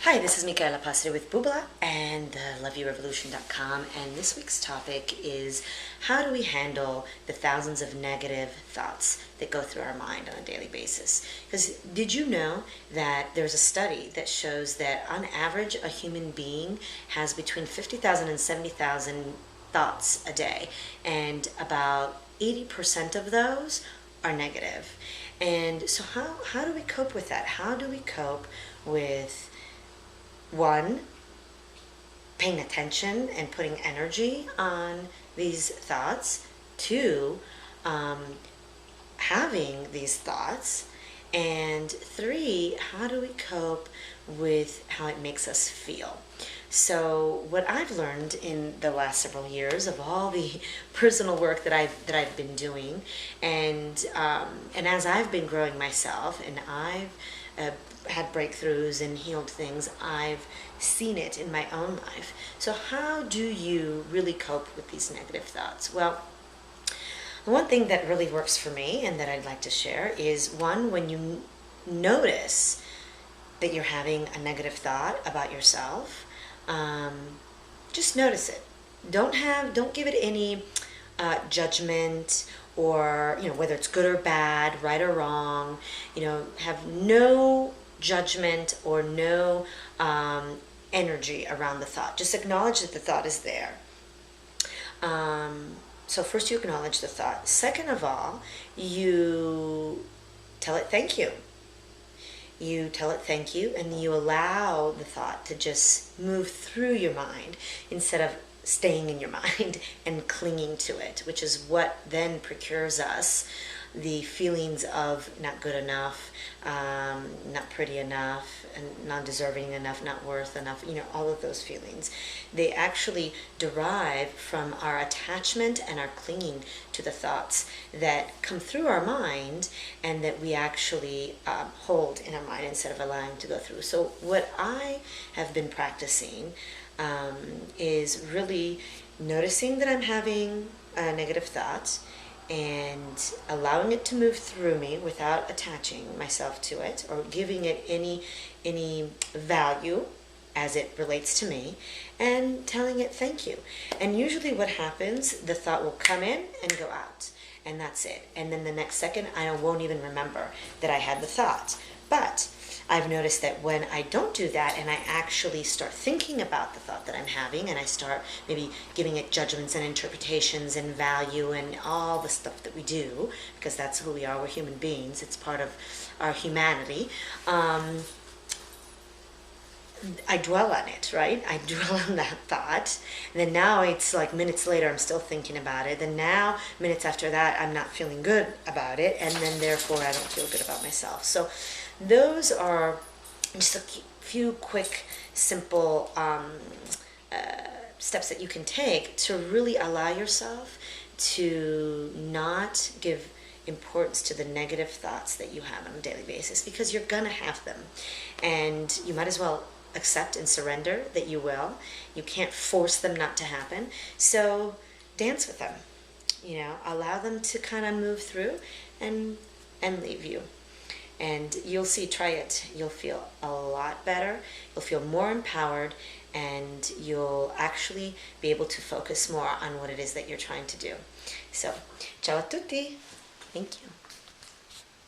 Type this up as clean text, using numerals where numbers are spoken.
Hi, this is Michaela Pastor with Bubala and LoveYouRevolution.com, and this week's topic is how do we handle the thousands of negative thoughts that go through our mind on a daily basis? Because did you know that there's a study that shows that on average a human being has between 50,000 and 70,000 thoughts a day, and about 80% of those are negative. And so how do we cope with that? How do we cope with one, paying attention and putting energy on these thoughts. Two, having these thoughts. And three, how do we cope with how it makes us feel? So what I've learned in the last several years of all the personal work that I've been doing, and as I've been growing myself, and I've had breakthroughs and healed things, I've seen it in my own life. So how do you really cope with these negative thoughts? Well, one thing that really works for me and that I'd like to share is, one, when you notice that you're having a negative thought about yourself, just notice it. Don't give it any judgment, or whether it's good or bad, right or wrong. Have no judgment or no energy around the thought. Just acknowledge that the thought is there. So first you acknowledge the thought. Second of all, you tell it thank you. You tell it thank you, and you allow the thought to just move through your mind instead of staying in your mind and clinging to it, which is what then procures us the feelings of not good enough, not pretty enough, and not deserving enough, not worth enough, all of those feelings. They actually derive from our attachment and our clinging to the thoughts that come through our mind and that we actually hold in our mind instead of allowing to go through. So what I have been practicing is really noticing that I'm having a negative thought and allowing it to move through me without attaching myself to it or giving it any value as it relates to me, and telling it thank you. And usually what happens, the thought will come in and go out, and that's it. And then the next second I won't even remember that I had the thought. But I've noticed that when I don't do that and I actually start thinking about the thought that I'm having, and I start maybe giving it judgments and interpretations and value and all the stuff that we do, because that's who we are, we're human beings, it's part of our humanity, I dwell on it, right? I dwell on that thought. And then now it's like minutes later, I'm still thinking about it. Then now, minutes after that, I'm not feeling good about it. And then therefore, I don't feel good about myself. So those are just a few quick, simple steps that you can take to really allow yourself to not give importance to the negative thoughts that you have on a daily basis, because you're gonna have them, and you might as well accept and surrender that you will. You can't force them not to happen. So dance with them, allow them to kind of move through and leave you. And you'll see, try it. You'll feel a lot better. You'll feel more empowered, and you'll actually be able to focus more on what it is that you're trying to do. So, ciao a tutti. Thank you.